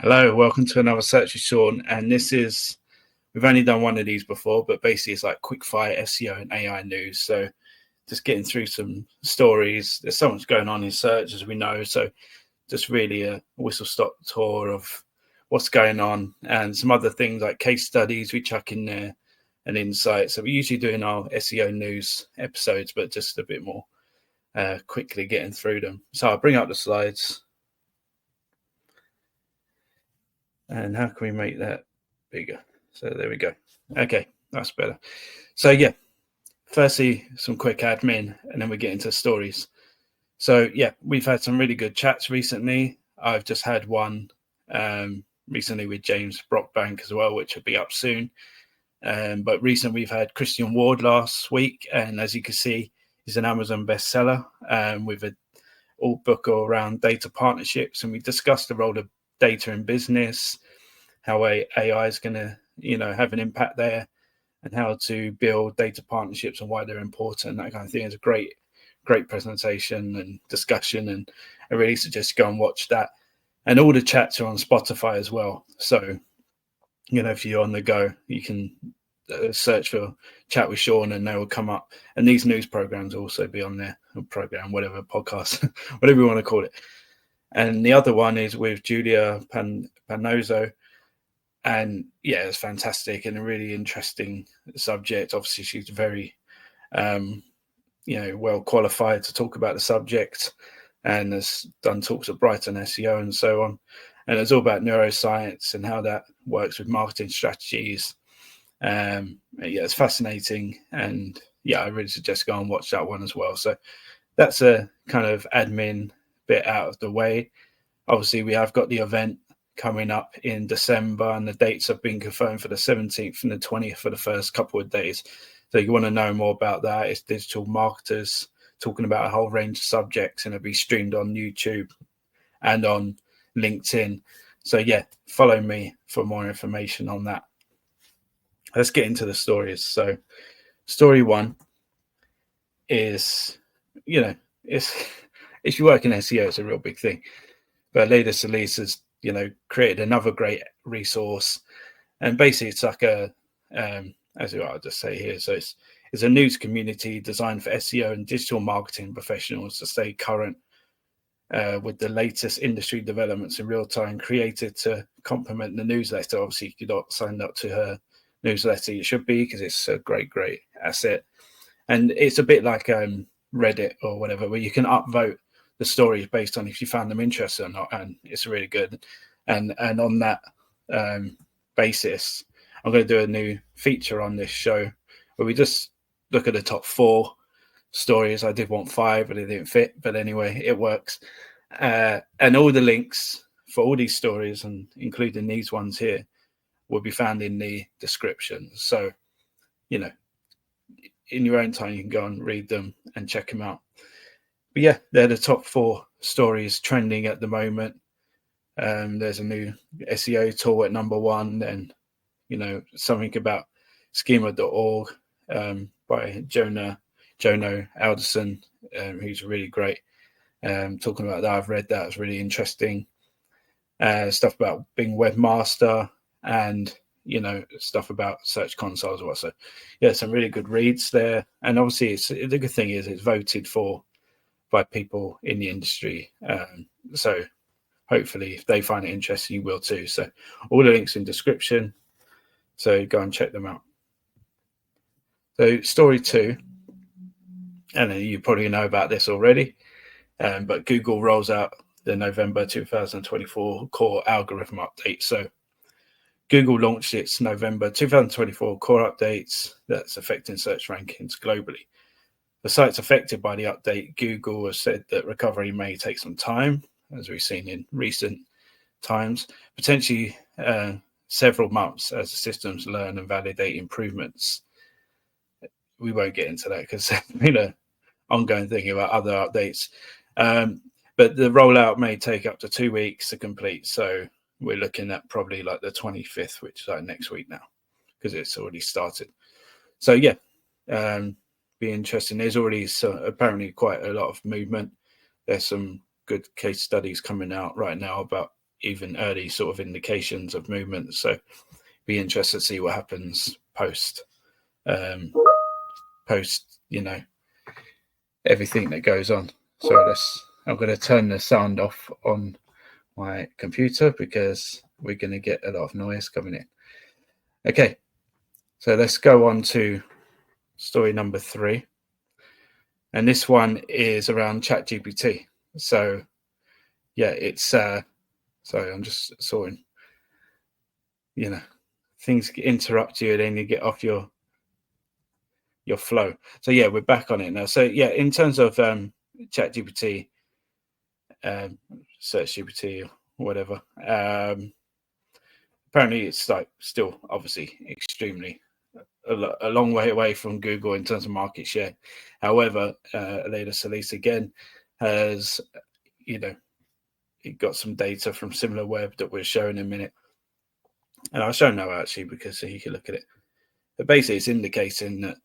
Hello, welcome to another Search with Sean. And we've only done one of these before, but basically it's like quick fire SEO and AI news. So just getting through some stories. There's so much going on in search, as we know. So just really a whistle stop tour of what's going on and some other things like case studies we chuck in there and insights. So we're usually doing our SEO news episodes, but just a bit more quickly getting through them. So I'll bring up the slides. And how can we make that bigger? So there we go. Okay, that's better. So yeah, firstly, some quick admin, and then we get into stories. So yeah, we've had some really good chats recently. I've just had one recently with James Brockbank as well, which will be up soon. But recently we've had Christian Ward last week, and as you can see, he's an Amazon bestseller with an alt book around data partnerships, and we discussed the role of data in business, how AI is going to, have an impact there, and how to build data partnerships and why they're important. That kind of thing is a great presentation and discussion, and I really suggest you go and watch that. And all the chats are on Spotify as well. So, if you're on the go, you can search for Chat with Sean and they will come up. And these news programs will also be on there, or program, whatever, podcast, whatever you want to call it. And the other one is with Julia Panozzo. And yeah, it's fantastic and a really interesting subject. Obviously, she's very, well qualified to talk about the subject, and has done talks at Brighton SEO and so on. And it's all about neuroscience and how that works with marketing strategies. It's fascinating, and I really suggest go and watch that one as well. So that's a kind of admin bit out of the way. Obviously, we have got the event coming up in December, and the dates have been confirmed for the 17th and the 20th for the first couple of days. So you want to know more about that, it's digital marketers talking about a whole range of subjects, and it'll be streamed on YouTube and on LinkedIn. So yeah, follow me for more information on that. Let's get into the stories. So story one is, if you work in SEO, it's a real big thing. But Leda Solis has, created another great resource. And basically it's like I'll just say here. So it's a news community designed for SEO and digital marketing professionals to stay current with the latest industry developments in real time, created to complement the newsletter. Obviously, if you're not signed up to her newsletter, you should be, because it's a great asset. And it's a bit like Reddit or whatever, where you can upvote the stories based on if you found them interesting or not, and it's really good. And on that basis, I'm going to do a new feature on this show where we just look at the top 4 stories. I did want 5, but it didn't fit. But anyway, it works. And all the links for all these stories, and including these ones here, will be found in the description. So, in your own time, you can go and read them and check them out. But yeah, they're the top 4 stories trending at the moment. There's a new SEO tool at number 1. Then, something about schema.org by Jono Alderson, who's really great. Talking about that, I've read that. It's really interesting. Stuff about being webmaster, and stuff about Search Console as well. So yeah, some really good reads there. And obviously, the good thing is it's voted for by people in the industry. So hopefully, if they find it interesting, you will too. So all the links in description. So go and check them out. So story 2, and you probably know about this already, but Google rolls out the November 2024 core algorithm update. So Google launched its November 2024 core updates that's affecting search rankings globally. The sites affected by the update, Google has said that recovery may take some time, as we've seen in recent times, potentially several months as the systems learn and validate improvements. We won't get into that because there's been an ongoing thing about other updates. But the rollout may take up to 2 weeks to complete. So we're looking at probably like the 25th, which is like next week now, because it's already started. So yeah, be interesting. There's already apparently quite a lot of movement. There's some good case studies coming out right now about even early sort of indications of movement. So be interested to see what happens post, everything that goes on. So I'm going to turn the sound off on my computer because we're going to get a lot of noise coming in. Okay, so let's go on to story number 3. And this one is around ChatGPT. So yeah, it's sorry, I'm just sorting, things interrupt you and then you get off your flow. So yeah, we're back on it now. So yeah, in terms of ChatGPT, Search GPT or whatever, apparently it's like still obviously extremely a long way away from Google in terms of market share. However, Aleda Solis again has, it got some data from SimilarWeb that we're showing in a minute. And I'll show now actually because so you can look at it. But basically it's indicating that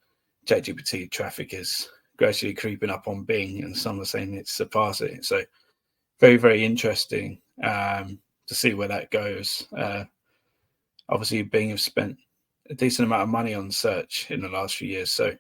ChatGPT traffic is gradually creeping up on Bing, and some are saying it's surpassing it. So very, very interesting to see where that goes. Obviously, Bing have spent a decent amount of money on search in the last few years, so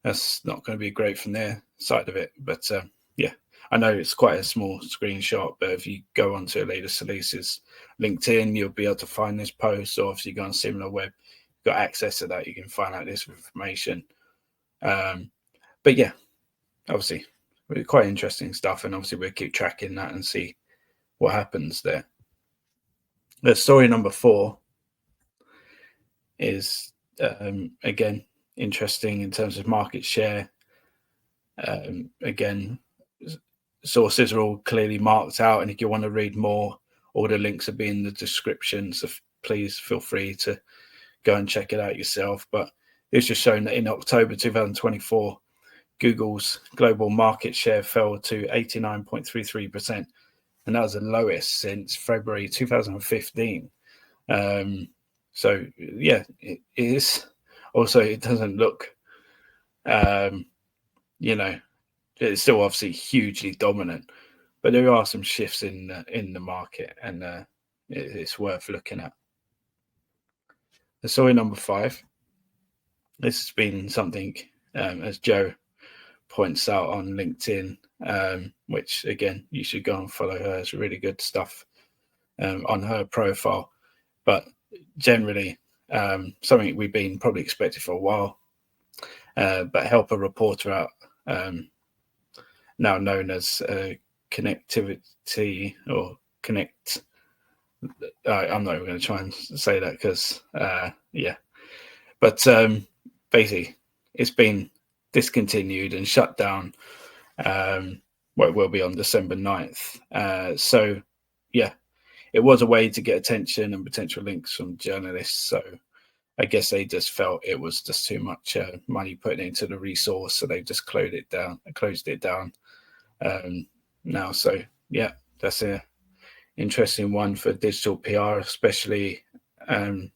that's not going to be great from their side of it. But yeah, I know it's quite a small screenshot, but if you go onto Aleda Solis's LinkedIn, you'll be able to find this post. Or if you go on SimilarWeb, you've got access to that. You can find out this information. But yeah, obviously, quite interesting stuff, and obviously we'll keep tracking that and see what happens there. The story number 4 is again interesting in terms of market share. Again, sources are all clearly marked out, and if you want to read more, all the links will be in the description, so please feel free to go and check it out yourself. But it's just shown that in October 2024, Google's global market share fell to 89.33%, and that was the lowest since February 2015. So yeah, it is. Also, it doesn't look, it's still obviously hugely dominant, but there are some shifts in the market, and it's worth looking at. The story number 5. This has been something, as Joe points out on LinkedIn, which again you should go and follow her. It's really good stuff on her profile. But generally, something we've been probably expected for a while, but help a reporter out, now known as connectivity or connect. I'm not even going to try and say that because, yeah. But basically, it's been discontinued and shut down. Well, it will be on December 9th. So, yeah, it was a way to get attention and potential links from journalists. So I guess they just felt it was just too much money put into the resource, so they just closed it down. Now. So yeah, that's a interesting one for digital PR, especially, and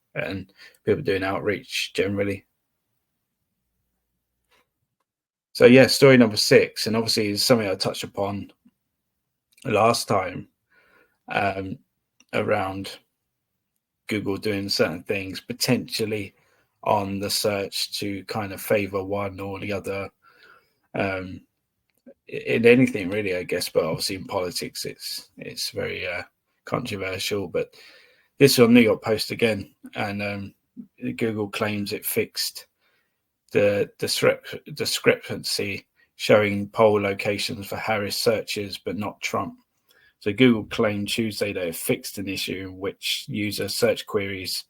people doing outreach generally. So yeah, story number 6, and obviously it's something I touched upon last time, around Google doing certain things potentially on the search to kind of favor one or the other, in anything really, I guess, but obviously in politics it's very controversial. But this is on New York Post again, and Google claims it fixed the discrepancy showing poll locations for Harris searches but not Trump. So Google claimed Tuesday that it fixed an issue in which user search queries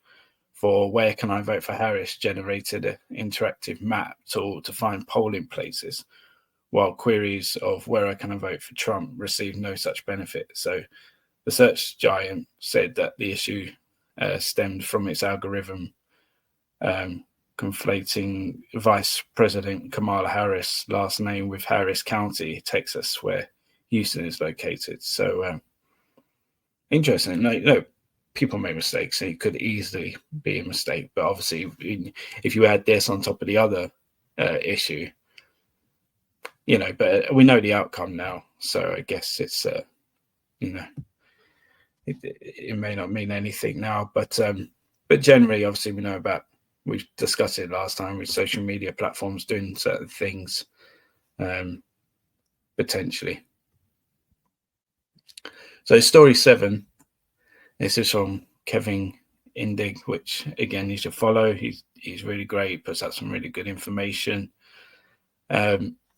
for "where can I vote for Harris" generated an interactive map tool to find polling places, while queries of "where can I vote for Trump" received no such benefit. So the search giant said that the issue stemmed from its algorithm conflating Vice President Kamala Harris' last name with Harris County, Texas, where Houston is located. So interesting. People make mistakes, and it could easily be a mistake. But obviously, if you add this on top of the other issue, but we know the outcome now. So I guess it's, it may not mean anything now, but generally, obviously, we know about. We've discussed it last time with social media platforms doing certain things, potentially. So story 7, this is from Kevin Indig, which again you should follow. He's really great. He puts out some really good information.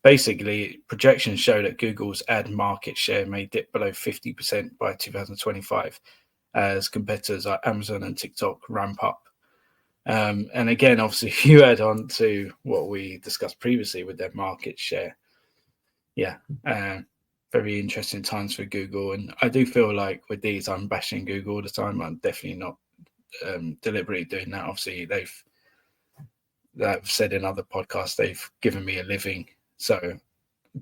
Basically, projections show that Google's ad market share may dip below 50% by 2025 as competitors like Amazon and TikTok ramp up. And again, obviously, if you add on to what we discussed previously with their market share, very interesting times for Google. And I do feel like with these, I'm bashing Google all the time. I'm definitely not deliberately doing that. Obviously, they've said in other podcasts they've given me a living, so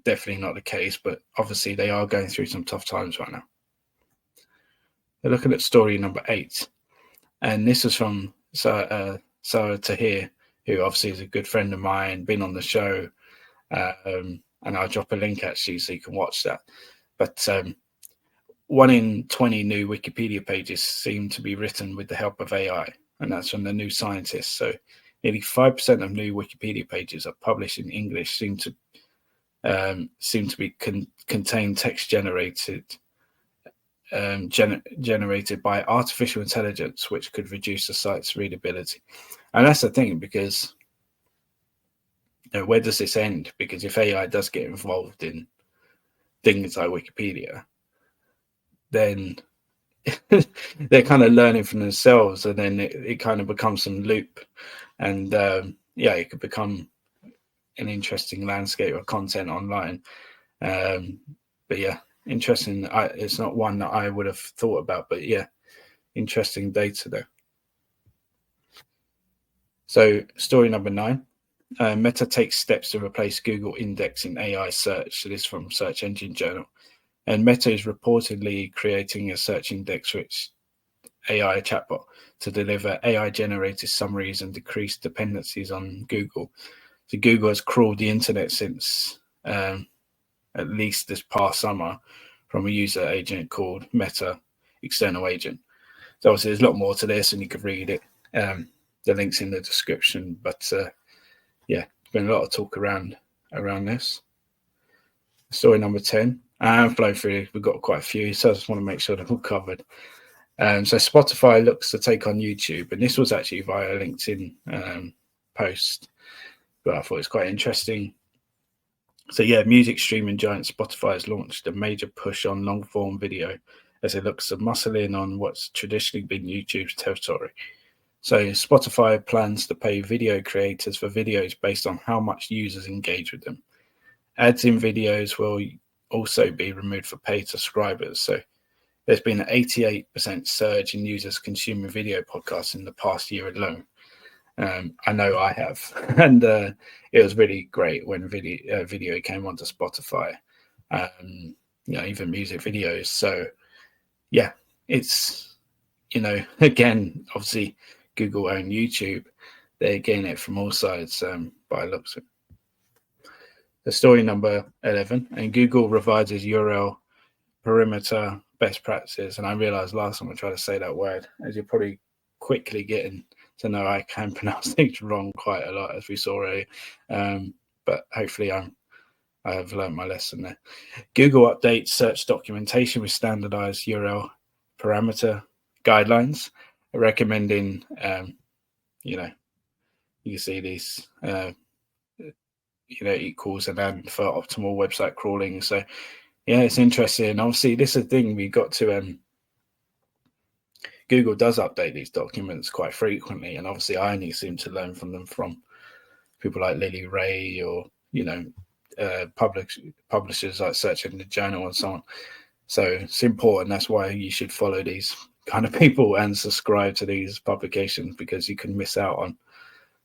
definitely not the case. But obviously, they are going through some tough times right now. They're looking at story number 8, and this is from Sarah Tahir, who obviously is a good friend of mine, been on the show, and I'll drop a link actually so you can watch that. But 1 in 20 new Wikipedia pages seem to be written with the help of AI, and that's from the New Scientist. So nearly 5% of new Wikipedia pages are published in English seem to be contain text generated by artificial intelligence, which could reduce the site's readability. And that's the thing, because where does this end? Because if AI does get involved in things like Wikipedia, then they're kind of learning from themselves, and then it kind of becomes some loop, and it could become an interesting landscape of content online. But yeah, interesting. It's not one that I would have thought about, but yeah, interesting data there. So story number 9, Meta takes steps to replace Google index in AI search. So this is from Search Engine Journal. And Meta is reportedly creating a search index for its AI chatbot to deliver AI-generated summaries and decrease dependencies on Google. So Google has crawled the internet since at least this past summer from a user agent called Meta External Agent. So obviously there's a lot more to this, and you could read it. The link's in the description. But there's been a lot of talk around this. Story number 10. I'm flowing through. We've got quite a few, so I just want to make sure they're all covered. So Spotify looks to take on YouTube, and this was actually via a LinkedIn post, but I thought it was quite interesting. So music streaming giant Spotify has launched a major push on long-form video as it looks to muscle in on what's traditionally been YouTube's territory. So Spotify plans to pay video creators for videos based on how much users engage with them. Ads in videos will also be removed for paid subscribers. So there's been an 88% surge in users consuming video podcasts in the past year alone. I know I have, and it was really great when video came onto Spotify. Even music videos. So it's again, obviously Google own YouTube. They're getting it from all sides by looks of it. The story number 11, and Google revises URL perimeter best practices. And I realized last time I tried to say that word, as you're probably quickly getting to know, I can pronounce things wrong quite a lot, as we saw earlier. But hopefully I have learned my lesson there. Google updates search documentation with standardized URL parameter guidelines, recommending, you can see these, equals and then for optimal website crawling. So it's interesting. Obviously, this is a thing we got to. Google does update these documents quite frequently, and obviously, I only seem to learn from them from people like Lily Ray or publishers like Search Engine Journal and so on. So it's important. That's why you should follow these kind of people and subscribe to these publications, because you can miss out on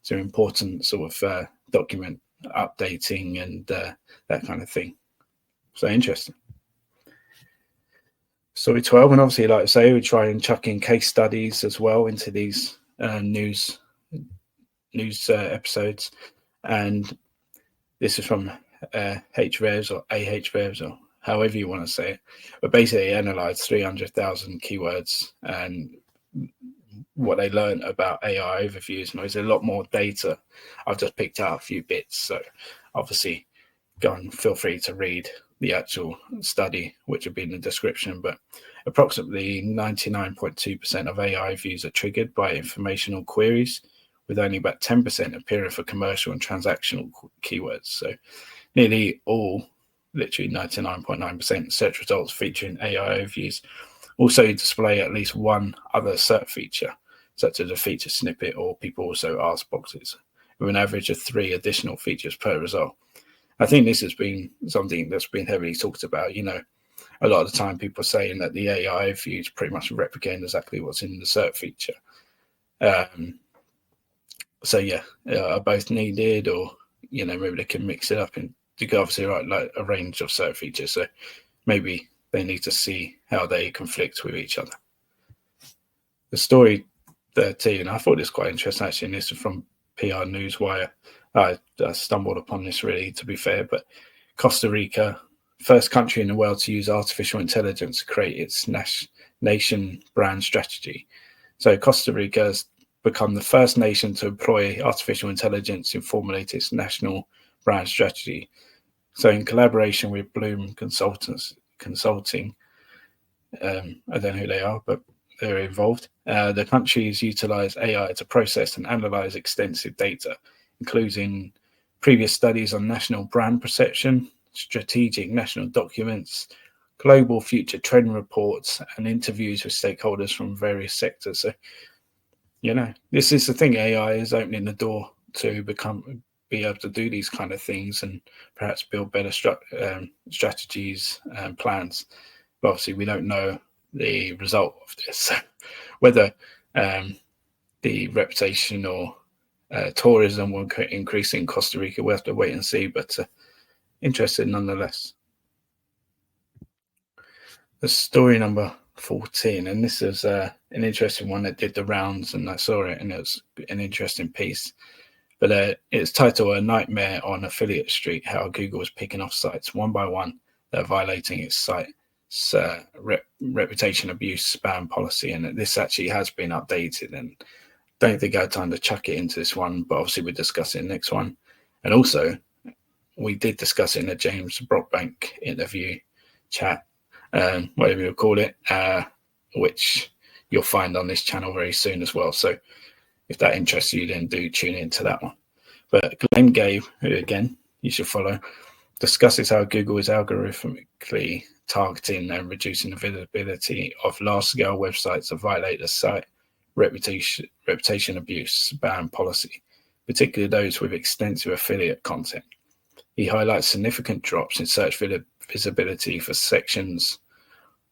some important sort of document updating and that kind of thing. So interesting. Story 12, and obviously, like I say, we try and chuck in case studies as well into these news episodes. And this is from HRevs or AHRevs or however you want to say it. But basically, they analysed 300,000 keywords, and what they learned about AI overviews, and there's a lot more data. I've just picked out a few bits, so obviously go and feel free to read the actual study, which will be in the description. But approximately 99.2% of AI views are triggered by informational queries, with only about 10% appearing for commercial and transactional keywords. So nearly all, literally 99.9% search results featuring AI overviews also display at least one other search feature, such as a feature snippet or people also ask boxes, with an average of 3 additional features per result. I think this has been something that's been heavily talked about. You know, a lot of the time people are saying that the AI views pretty much replicate exactly what's in the search feature. So yeah, are both needed, or you know, maybe they can mix it up, and you can obviously write like a range of search features. So maybe they need to see how they conflict with each other. The story 13, I thought this was quite interesting actually, and this is from PR Newswire. I stumbled upon this really, to be fair, but Costa Rica, first country in the world to use artificial intelligence to create its nation brand strategy. So Costa Rica has become the first nation to employ artificial intelligence in formulating its national brand strategy. So in collaboration with Bloom Consulting, I don't know who they are, but they're involved. The countries utilize AI to process and analyze extensive data, including previous studies on national brand perception, strategic national documents, global future trend reports, and interviews with stakeholders from various sectors. So, you know, this is the thing. AI is opening the door to be able to do these kind of things and perhaps build better strategies and plans. But obviously, we don't know the result of this, whether the reputation or tourism will increase in Costa Rica. We'll have to wait and see, but interesting nonetheless. The story number 14, and this is an interesting one that did the rounds, and I saw it, and it was an interesting piece. But it's titled "A Nightmare on Affiliate Street: How Google is Picking Off Sites One by One that are violating its site's reputation abuse spam policy." And this actually has been updated, and don't think I had time to chuck it into this one, but obviously we'll discuss it in the next one. And also, we did discuss it in the James Brockbank interview chat, whatever you call it, which you'll find on this channel very soon as well. So if that interests you, then do tune into that one. But Glenn Gay, who again you should follow, discusses how Google is algorithmically targeting and reducing the visibility of large-scale websites that violate the site reputation abuse ban policy, particularly those with extensive affiliate content. He highlights significant drops in search visibility for sections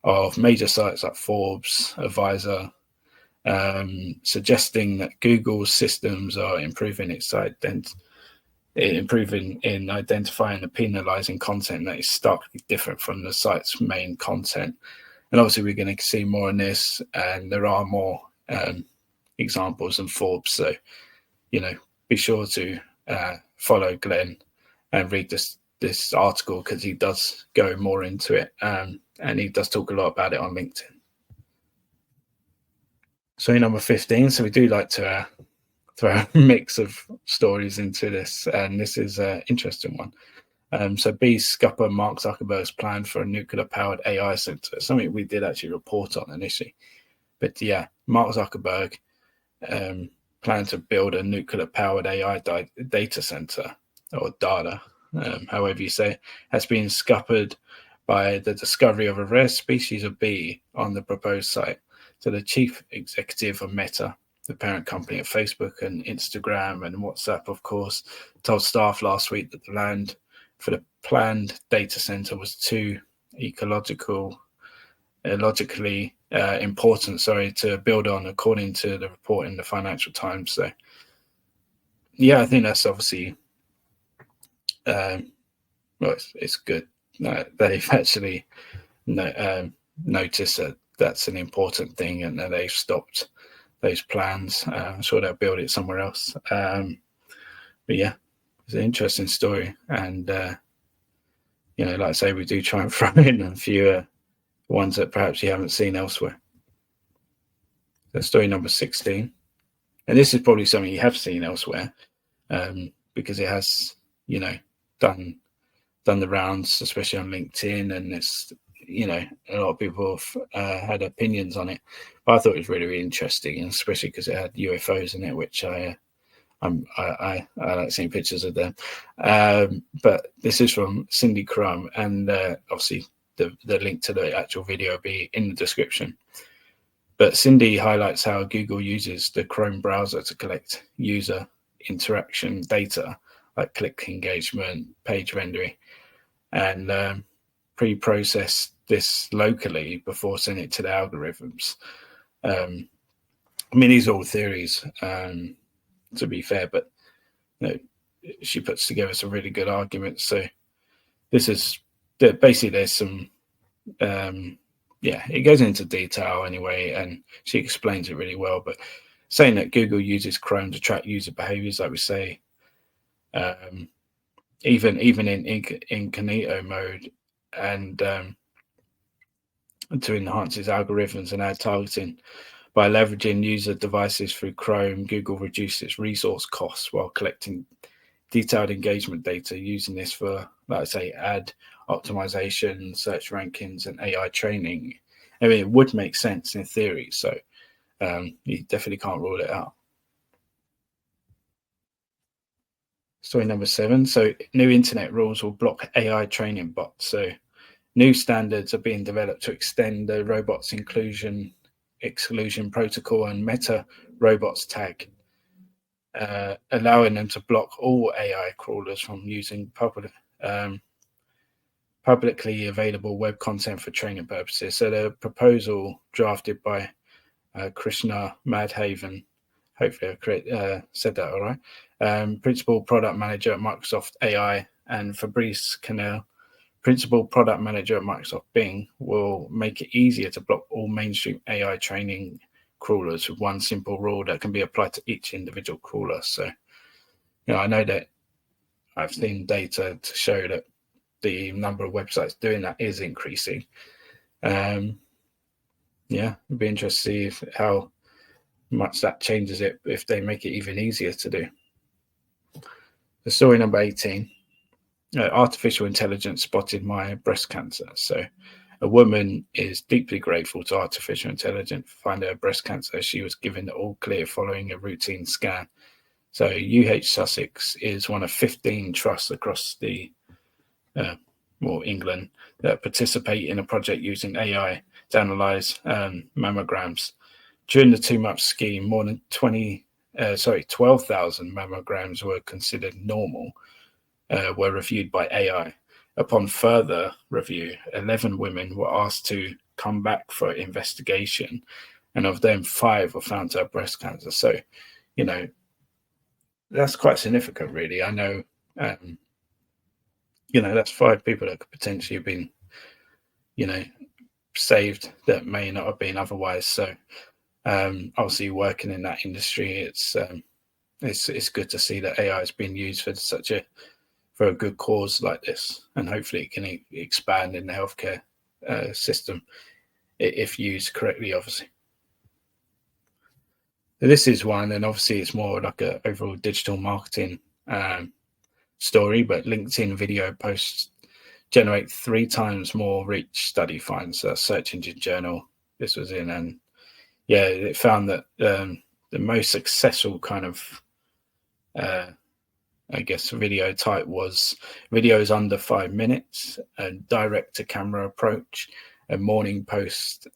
of major sites like Forbes, Advisor, suggesting that Google's systems are improving in identifying and penalizing content that is starkly different from the site's main content. And obviously we're going to see more on this, and there are more examples in Forbes. So, you know, be sure to follow Glenn and read this article, because he does go more into it, and he does talk a lot about it on LinkedIn. So number 15, so we do like to throw a mix of stories into this, and this is an interesting one. So B. scupper Mark Zuckerberg's plan for a nuclear-powered AI center, something we did actually report on initially. But yeah, Mark Zuckerberg planned to build a nuclear-powered AI data center, or data, however you say it, has been scuppered by the discovery of a rare species of bee on the proposed site. So the chief executive of Meta, the parent company of Facebook and Instagram and WhatsApp, of course, told staff last week that the land for the planned data center was too ecologically important, to build on, according to the report in the Financial Times. So, yeah, I think that's obviously, it's good that they've actually noticed that that's an important thing, and that they've stopped those plans. I'm sure they'll build it somewhere else. But yeah, it's an interesting story, and like I say, we do try and throw in a few ones that perhaps you haven't seen elsewhere. So story number 16, and this is probably something you have seen elsewhere, because it has, done the rounds, especially on LinkedIn, and it's, a lot of people have had opinions on it. But I thought it was really, really interesting, especially because it had UFOs in it, which I like seeing pictures of them. But this is from Cindy Crum, and obviously the link to the actual video will be in the description. But Cindy highlights how Google uses the Chrome browser to collect user interaction data like click engagement, page rendering, and pre-process this locally before sending it to the algorithms. These are all theories, to be fair, but she puts together some really good arguments. So this is basically, there's some it goes into detail anyway, and she explains it really well. But saying that Google uses Chrome to track user behaviors, like we say, even in incognito mode, and to enhance its algorithms and ad targeting. By leveraging user devices through Chrome, Google reduces its resource costs while collecting detailed engagement data, using this for, like I say, ad optimization, search rankings, and AI training. It would make sense in theory, so you definitely can't rule it out. Story number 7. So new internet rules will block AI training bots. So new standards are being developed to extend the robots exclusion protocol and meta robots tag, allowing them to block all AI crawlers from using publicly available web content for training purposes. So the proposal, drafted by Krishna Madhavan, hopefully I said that all right, principal product manager at Microsoft AI, and Fabrice Cannell, principal product manager at Microsoft Bing, will make it easier to block all mainstream AI training crawlers with one simple rule that can be applied to each individual crawler. So, I know that I've seen data to show that the number of websites doing that is increasing. It'd be interesting to see how much that changes it if they make it even easier to do. The story number 18. Artificial intelligence spotted my breast cancer. So a woman is deeply grateful to artificial intelligence for finding her breast cancer. She was given the all clear following a routine scan. So Sussex is one of 15 trusts across the England that participate in a project using AI to analyse mammograms. During the 2-month scheme, more than 12,000 mammograms were considered normal, were reviewed by AI. Upon further review, 11 women were asked to come back for investigation, and of them, 5 were found to have breast cancer. So, that's quite significant, really. I know, that's 5 people that could potentially have been, saved that may not have been otherwise. So, obviously, working in that industry, it's good to see that AI is being used for a good cause like this, and hopefully it can expand in the healthcare system if used correctly, obviously. So this is one, and obviously it's more like a overall digital marketing story, but LinkedIn video posts generate 3 times more reach, study finds. Search Engine Journal this was in, and it found that the most successful kind of video type was videos under 5 minutes, a direct to camera approach, a morning post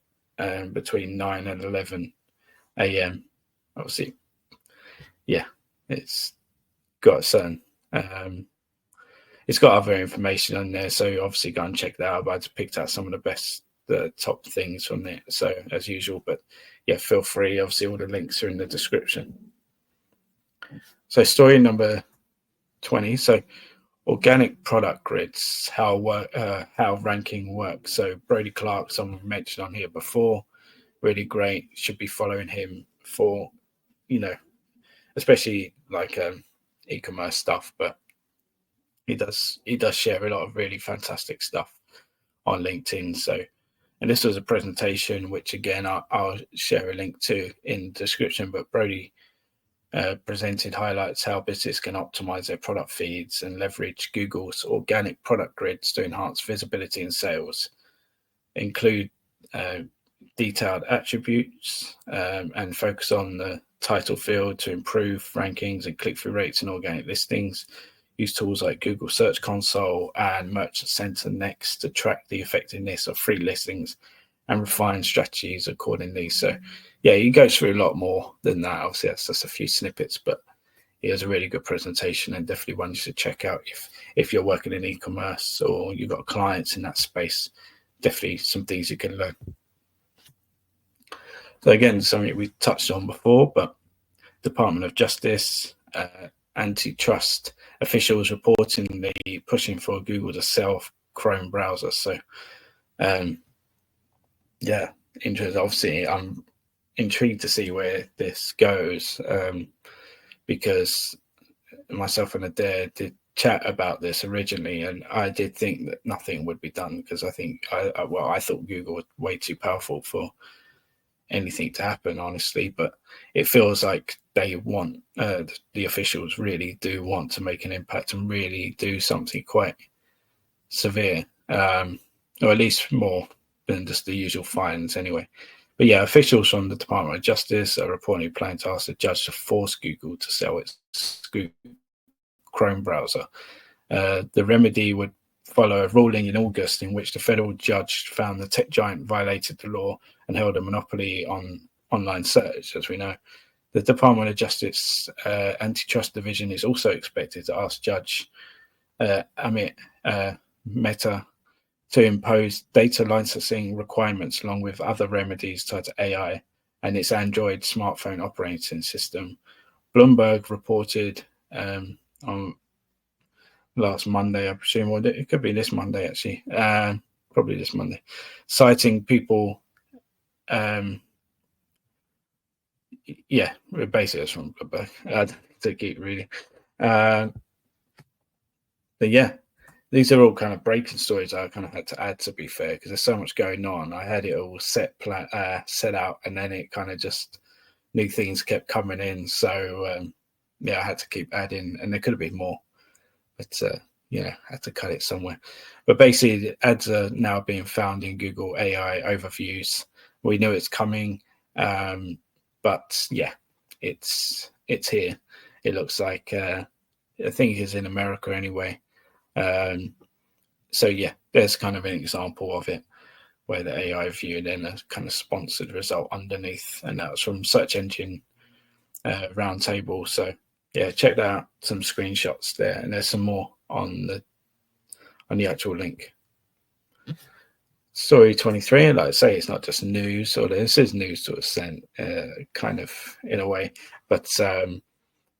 between 9 and 11 a.m. Obviously, it's got certain, it's got other information on there. So obviously go and check that out. But I just picked out some of the top things from there. So as usual, but feel free. Obviously all the links are in the description. So story number 20. So organic product grids, how ranking works. So Brody Clark, someone mentioned on here before, really great. Should be following him for, especially like e-commerce stuff. But he does share a lot of really fantastic stuff on LinkedIn. So, and this was a presentation which again I'll share a link to in the description, but Brody presented highlights how businesses can optimize their product feeds and leverage Google's organic product grids to enhance visibility and sales, include detailed attributes and focus on the title field to improve rankings and click-through rates in organic listings. Use tools like Google Search Console and Merchant Center Next to track the effectiveness of free listings and refine strategies accordingly. So yeah, he goes through a lot more than that. Obviously, that's just a few snippets, but he has a really good presentation and definitely one you should check out if you're working in e-commerce or you've got clients in that space. Definitely some things you can learn. So again, something we touched on before, but Department of Justice, antitrust officials reportedly pushing for Google to sell Chrome browser. So yeah, interesting. Obviously, I'm intrigued to see where this goes because myself and Adair did chat about this originally, and I did think that nothing would be done because I think I thought Google was way too powerful for anything to happen, honestly. But it feels like they want the officials really do want to make an impact and really do something quite severe, or at least more than just the usual fines anyway. But yeah, officials from the Department of Justice are reportedly planning to ask the judge to force Google to sell its Chrome browser. The remedy would follow a ruling in August in which the federal judge found the tech giant violated the law and held a monopoly on online search. As we know, the Department of Justice Antitrust Division is also expected to ask Judge Amit Mehta to impose data licensing requirements along with other remedies tied to AI and its Android smartphone operating system. Bloomberg reported on last Monday, I presume, or it could be this Monday actually, probably this Monday, citing people, yeah, basically it's from Bloomberg, to keep reading. But yeah, these are all kind of breaking stories I kind of had to add, to be fair, because there's so much going on. I had it all set out, and then it kind of just new things kept coming in. So yeah, I had to keep adding, and there could have been more, but yeah, had to cut it somewhere. But basically, ads are now being found in Google AI overviews. We knew it's coming, but yeah, it's here. It looks like I think it's in America anyway. So yeah, there's kind of an example of it where the AI view and then a kind of sponsored result underneath, and that was from Search Engine Roundtable. So yeah, check that out. Some screenshots there, and there's some more on the actual link. Story 23, like I say, it's not just news, or this is news to an extent, kind of in a way, but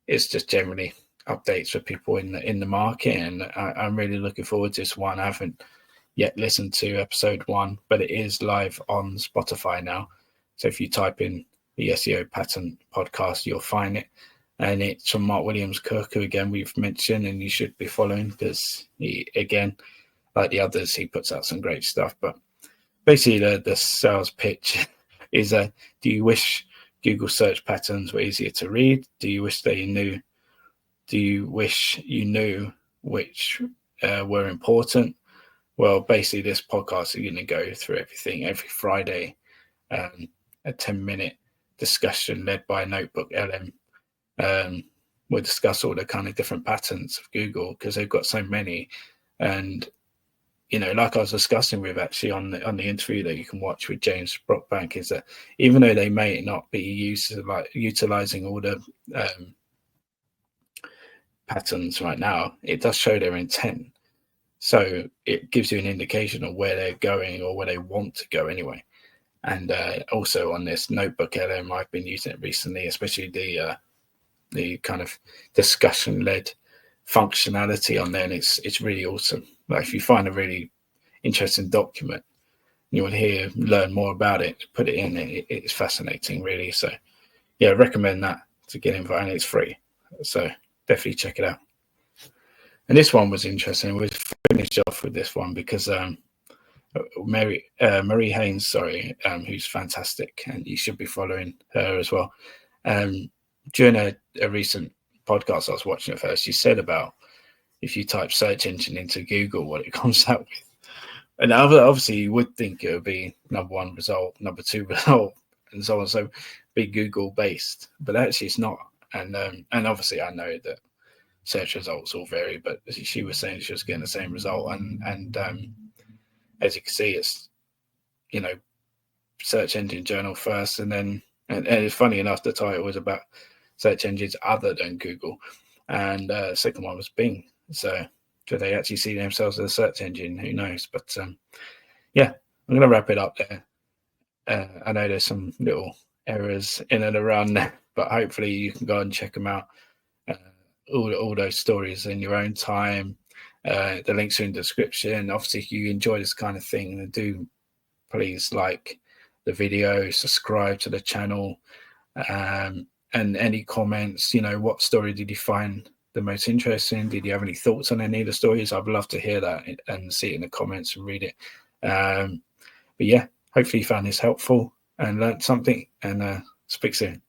it's just generally updates for people in the market, and I'm really looking forward to this one. I haven't yet listened to episode 1, but it is live on Spotify now. So if you type in the SEO Pattern podcast, you'll find it. And it's from Mark Williams Cook, who again we've mentioned, and you should be following because he, again, like the others, he puts out some great stuff. But basically, the sales pitch is: do you wish Google search patterns were easier to read? Do you wish they knew? Do you wish you knew which were important? Well, basically, this podcast is going to go through everything every Friday, a 10-minute discussion led by Notebook LM. We'll discuss all the kind of different patterns of Google because they've got so many. And, you know, like I was discussing with actually on the interview that you can watch with James Brockbank, is that even though they may not be utilizing all the patterns right now, it does show their intent. So it gives you an indication of where they're going or where they want to go anyway. And also on this Notebook LM, I've been using it recently, especially the kind of discussion-led functionality on there, and it's really awesome. Like if you find a really interesting document, you want to learn more about it, put it in. It's fascinating, really. So yeah, I recommend that to get involved, and it's free. So definitely check it out. And this one was interesting. We'll finish off with this one because Marie Haynes, who's fantastic, and you should be following her as well. During a recent podcast I was watching of her, she said about if you type search engine into Google, what it comes up with. And obviously you would think it would be number one result, number two result, and so on. So be Google based, but actually it's not. And obviously I know that search results all vary, but she was saying she was getting the same result. And as you can see, it's, search engine journal first, and then and it's funny enough, the title was about search engines other than Google, and second one was Bing. So do they actually see themselves as a search engine? Who knows? But yeah, I'm going to wrap it up there. I know there's some little errors in and around there, but hopefully you can go and check them out. All those stories in your own time. The links are in the description. Obviously, if you enjoy this kind of thing, do please like the video, subscribe to the channel, and any comments. What story did you find the most interesting? Did you have any thoughts on any of the stories? I'd love to hear that and see it in the comments and read it. But yeah, hopefully you found this helpful and learned something, and speak soon.